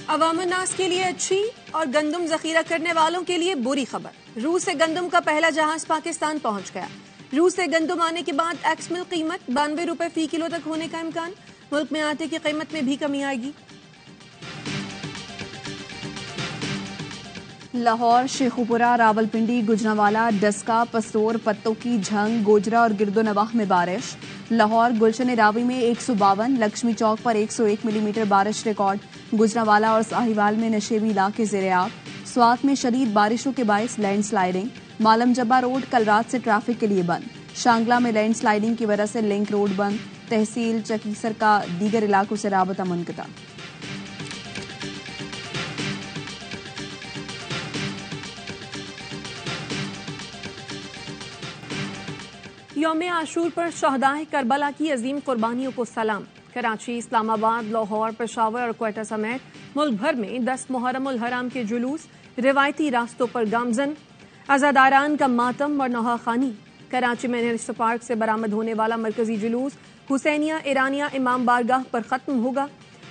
अवामनास के लिए अच्छी और गंदम जखीरा करने वालों के लिए बुरी खबर। रूस से गंदम का पहला जहाज पाकिस्तान पहुंच गया। रूस से गंदम आने के बाद एक्स मिल कीमत 92 रुपए फी किलो तक होने का इम्कान। मुल्क में आटे की कीमत में भी कमी आएगी। लाहौर, शेखुपुरा, रावलपिंडी, गुजरांवाला, डस्का, पस्तोर, पत्तोकी, झंग, गोजरा और गिरदोनवाह में बारिश। लाहौर, गुलशन रावी में 152, लक्ष्मी चौक पर 101 मिलीमीटर बारिश रिकॉर्ड। गुजरांवाला और साहिवाल में नशेबी इलाके ज़ेर-ए-आब। स्वात में शदीद बारिशों के बायस लैंडस्लाइडिंग। मालम जब्बा रोड कल रात से ट्रैफिक के लिए बंद। शांगला में लैंडस्लाइडिंग की वजह से लिंक रोड बंद। तहसील चकीसर का दीगर इलाकों से राबता मुनक़ता। यौम आशूर पर शहदाए करबला की अजीम कुर्बानियों को सलाम। कराची, इस्लामाबाद, लाहौर, पेशावर और क्वेटा समेत मुल्क भर में 10 मुहर्रम उल हराम के जुलूस, रिवायती रास्तों पर गामजन, अज़ादारान का मातम और नौहाखानी। कराची में नेशनल पार्क से बरामद होने वाला मरकजी जुलूस हुसैनिया ईरानिया इमाम बारगाह पर खत्म होगा।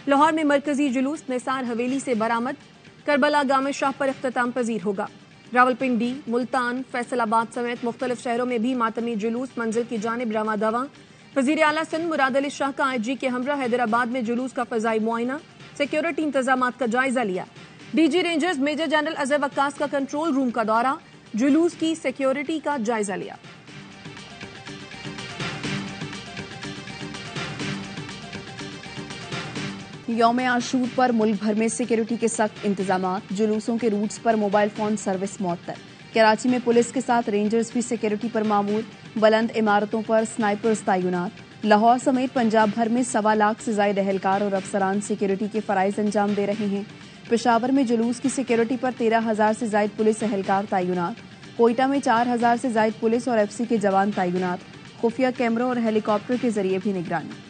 लाहौर में मरकजी जुलूस निसार हवेली से बरामद करबला गाम शाह पर इख्तिताम पजीर होगा। रावलपिंडी, मुल्तान, फैसलाबाद समेत मुख्तलिफ शहरों में भी मातमी जुलूस मंजिल की जानिब रवा दवा। वजीर आला सिंध मुराद अली शाह का IG के हमरा हैदराबाद में जुलूस का फजाई मुआयना, सिक्योरिटी इंतजाम का जायजा लिया। DG rangers major general Azhar Waqas का कंट्रोल रूम का दौरा, जुलूस की सिक्योरिटी का जायजा लिया। यौम आशूर पर मुल्क भर में सिक्योरिटी के सख्त इंतजाम। जुलूसों के रूट्स पर मोबाइल फोन सर्विस मुअत्तल। कराची में पुलिस के साथ रेंजर्स भी सिक्योरिटी पर मामूर। बुलंद इमारतों पर स्नाइपर्स तैनात। लाहौर समेत पंजाब भर में 1.25 लाख से ज्यादा एहलकार और अफसरान सिक्योरिटी के फराइज अंजाम दे रहे हैं। पेशावर में जुलूस की सिक्योरिटी पर 13,000 से ज्यादा पुलिस एहलकार तैनात। कोयटा में 4,000 से ज्यादा पुलिस और FC के जवान तैनात। खुफिया कैमरों और हेलीकॉप्टर के जरिए भी निगरानी।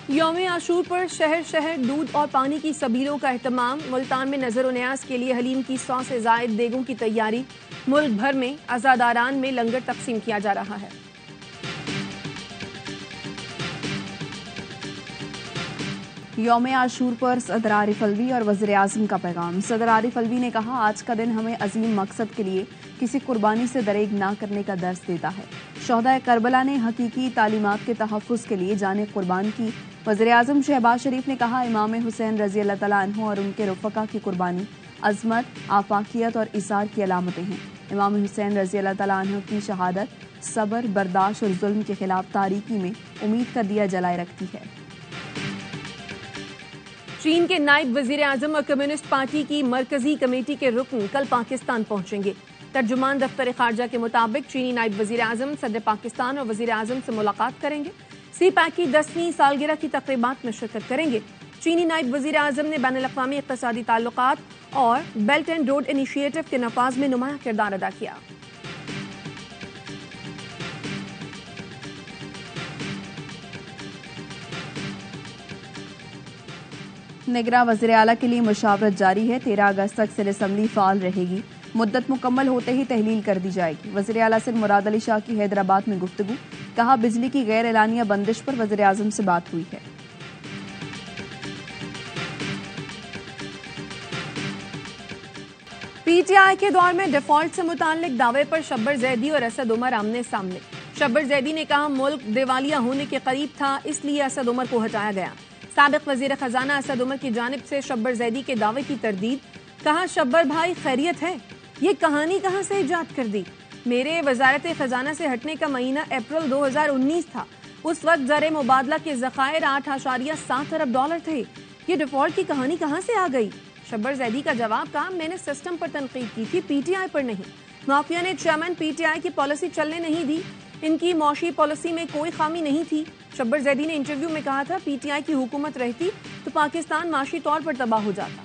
यौम आशूर पर शहर शहर दूध और पानी की सबीलों का एहतमाम। मुल्तान में नजर न्याज के लिए हलीम की 100 से जायद देगों की तैयारी। मुल्क भर में अज़ादारान में लंगर तकसीम किया जा रहा है। यौम आशूर पर सदर आरिफ अलवी और वज़ीर आज़म का पैगाम। सदर आरिफ अलवी ने कहा, आज का दिन हमें अजीम मकसद के लिए किसी कुर्बानी से दरेग ना करने का दर्स देता है। शहदाए करबला ने हकीकी तालीमात के तहफ़्फ़ुज़ के लिए जाने कुर्बान की। वज़ीर आज़म शहबाज शरीफ ने कहा, इमाम हुसैन रज़ी अल्लाह तआला अन्हु और उनके रफ़क़ा की कुर्बानी अज़मत, आफाकियत और इसार की अलामतें हैं। इमाम हुसैन रज़ी अल्लाह तआला अन्हु की शहादत सब्र, बर्दाश्त और जुल्म के खिलाफ तारीकी में उम्मीद का दिया जलाए रखती है। चीन के नायब वजीर आजम और कम्युनिस्ट पार्टी की मरकजी कमेटी के रुकन कल पाकिस्तान पहुंचेंगे। तर्जुमान दफ्तर खारजा के मुताबिक चीनी नायब वजीर आजम सदर पाकिस्तान और वजीर आजम से मुलाकात करेंगे। CPAC की 10वीं सालगिरह की तकरीबात में शिरकत करेंगे। चीनी नायब वजीर आजम ने बैनुल-अक़वामी इक़्तिसादी ताल्लुकात और बेल्ट एंड रोड इनिशिएटिव के नफाज में नुमाया किरदार अदा किया। निगरां वज़ीर आला के लिए मुशावरत जारी है। 13 अगस्त तक सिर असम्बली फाल रहेगी। मुद्दत मुकम्मल होते ही तहलील कर दी जाएगी। वज़ीर आला सिंध मुराद अली शाह की हैदराबाद में गुफ्तगू। कहा, बिजली की गैर एलानिया बंदिश पर वज़ीर आज़म से बात हुई है। PTI के दौर में डिफॉल्ट से मुताल्लिक दावे पर शब्बर जैदी और असद उमर आमने सामने। शब्बर जैदी ने कहा, मुल्क दिवालिया होने के करीब था, इसलिए असद उमर को हटाया गया। साबिक वजीर खजाना असद उमर की जानिब से शब्बर जैदी के दावे की तरदीद। कहा, शब्बर भाई खैरियत है, ये कहानी कहां से इजाद कर दी। मेरे वजारत खजाना से हटने का महीना अप्रैल 2019 था। उस वक्त ज़र मुबादला के ज़खायर 8.7 अरब डॉलर थे। ये डिफॉल्ट की कहानी कहां से आ गई। शब्बर जैदी का जवाब था, मैंने सिस्टम पर तनकीद की थी, PTI पर नहीं। माफिया ने चेयरमैन PTI की पॉलिसी चलने नहीं दी। इनकी मौशी पॉलिसी में कोई खामी नहीं थी। शब्बर जैदी ने इंटरव्यू में कहा था, PTI की हुकूमत रहती तो पाकिस्तान माशी तौर पर तबाह हो जाता।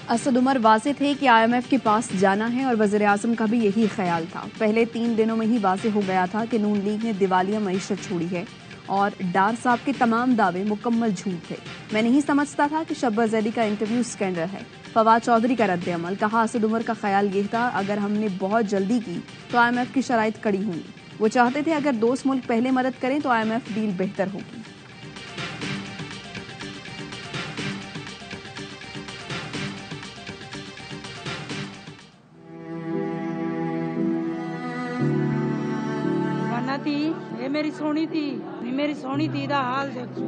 असद उमर वाज़ेह थे कि IMF के पास जाना है और वज़ीर आज़म का भी यही ख्याल था। पहले 3 दिनों में ही वाज़ेह हो गया था कि नून लीग ने दिवालिया मईशत छोड़ी है और डार साहब के तमाम दावे मुकम्मल झूठ थे। मैं नहीं समझता था कि शब्बा जैदी का इंटरव्यू स्कैंडल है। फवाद चौधरी का रद्द अमल, कहा असद उमर का ख्याल ये था अगर हमने बहुत जल्दी की तो IMF की शराइत कड़ी होंगी। वो चाहते थे अगर दोस्त मुल्क पहले मदद करें तो IMF डील बेहतर होगी। थी ये मेरी सोनी थी दा हाल देखो।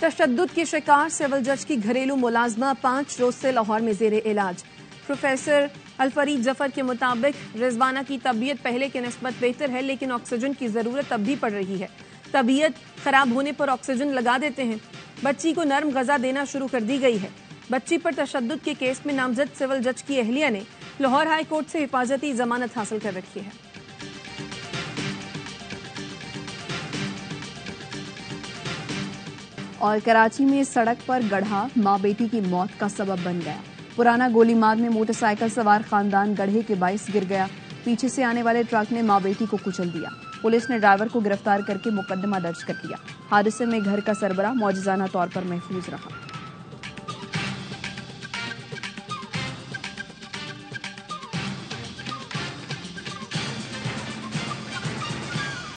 तशद्दुद की शिकार सिविल जज की घरेलू मुलाजमा 5 रोज से लाहौर में जेरे इलाज। प्रोफेसर अलफरीद जफर के मुताबिक रिजवाना की तबीयत पहले के निस्बत बेहतर है, लेकिन ऑक्सीजन की जरूरत अब भी पड़ रही है। तबीयत खराब होने पर ऑक्सीजन लगा देते हैं। बच्ची को नर्म गजा देना शुरू कर दी गई है। बच्ची पर तशद्दुद के केस में नामजद सिविल जज की अहलिया ने लाहौर हाई कोर्ट से हिफाजती जमानत हासिल कर रखी है। और कराची में सड़क पर गड्ढा मां बेटी की मौत का सबब बन गया। पुराना गोलीमार में मोटरसाइकिल सवार खानदान गड्ढे के बाइस गिर गया। पीछे से आने वाले ट्रक ने मां बेटी को कुचल दिया। पुलिस ने ड्राइवर को गिरफ्तार करके मुकदमा दर्ज कर लिया। हादसे में घर का सरबराह मौजूदाना तौर पर महफूज रहा।